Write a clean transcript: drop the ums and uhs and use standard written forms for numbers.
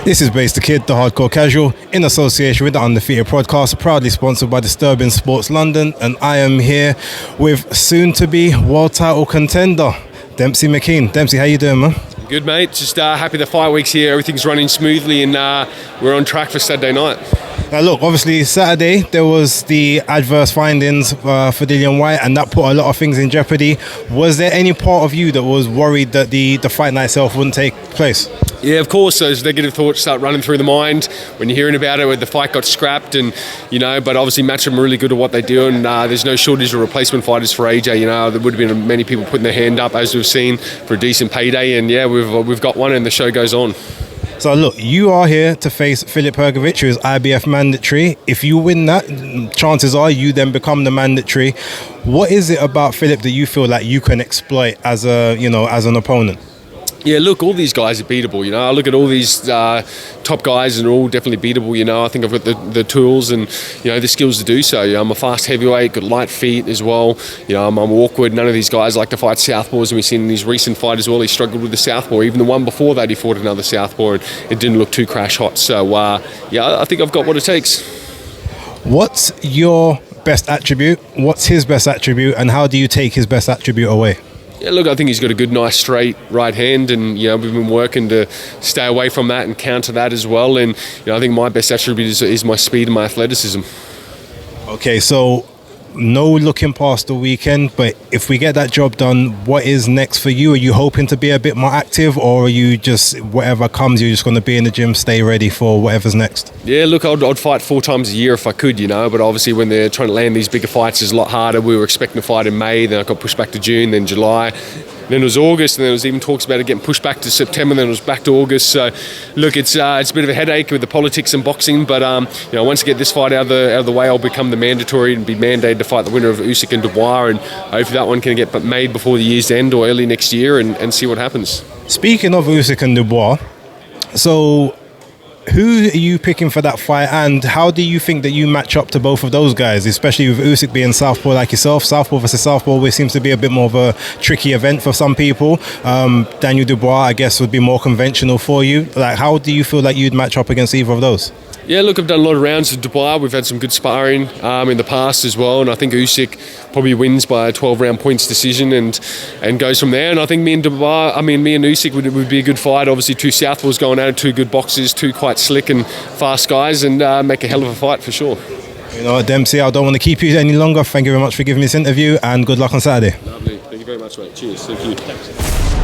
This is BaseDaKID, the Hardcore Casual, in association with the Undefeated podcast, proudly sponsored by Disturbing Sports London, and I am here with soon-to-be world title contender, MCKEAN. Dempsey, how you doing, man? Good, mate. Just happy the fight week's here. Everything's running smoothly, and we're on track for Saturday night. Now look, obviously Saturday there was the adverse findings for Dillian Whyte, and that put a lot of things in jeopardy. Was there any part of you that was worried that the fight night itself wouldn't take place? Yeah, of course. Those negative thoughts start running through the mind when you're hearing about it, where the fight got scrapped, and but obviously Matchroom are really good at what they do, and there's no shortage of replacement fighters for AJ. There would have been many people putting their hand up, as we've seen, for a decent payday, and yeah, we've got one, and the show goes on. So look, you are here to face HRGOVICH, who is IBF mandatory. If you win that, chances are you then become the mandatory. What is it about Philip that you feel like you can exploit as as an opponent? Yeah, look, all these guys are beatable. I look at all these top guys, and they're all definitely beatable. I think I've got the tools and the skills to do so. I'm a fast heavyweight, got light feet as well. I'm awkward. None of these guys like to fight southpaws, and we've seen in his recent fight as well, he struggled with the southpaw. Even the one before that, he fought another southpaw, and it didn't look too crash hot. So I think I've got what it takes. What's your best attribute? What's his best attribute, and how do you take his best attribute away? Yeah, look, I think he's got a good, nice, straight right hand, and we've been working to stay away from that and counter that as well. And I think my best attribute is my speed and my athleticism. Okay, so no looking past the weekend, but if we get that job done, what is next for you? Are you hoping to be a bit more active, or are you just whatever comes, you're just going to be in the gym, stay ready for whatever's next? Yeah, look, I'd fight 4 times a year if I could, but obviously when they're trying to land these bigger fights, it's a lot harder. We were expecting to fight in May, then I got pushed back to June, then July. Then it was August, and then there was even talks about it getting pushed back to September, then it was back to August. So, look, it's a bit of a headache with the politics and boxing, but once I get this fight out of the way, I'll become the mandatory and be mandated to fight the winner of Usyk and Dubois, and hopefully that one can get made before the year's end or early next year, and see what happens. Speaking of Usyk and Dubois, so who are you picking for that fight, and how do you think that you match up to both of those guys, especially with Usyk being southpaw like yourself? Southpaw versus southpaw always seems to be a bit more of a tricky event for some people. Daniel Dubois, I guess, would be more conventional for you. Like, how do you feel like you'd match up against either of those? Yeah, look, I've done a lot of rounds with Dubois. We've had some good sparring in the past as well, and I think Usyk probably wins by a 12-round points decision and goes from there. And I think me and Usyk would be a good fight. Obviously, 2 southpaws going at it, 2 good boxers, 2 quite slick and fast guys, and make a hell of a fight for sure. Dempsey, I don't want to keep you any longer. Thank you very much for giving me this interview, and good luck on Saturday. Lovely. Thank you very much, mate. Cheers. Thank you. Thanks.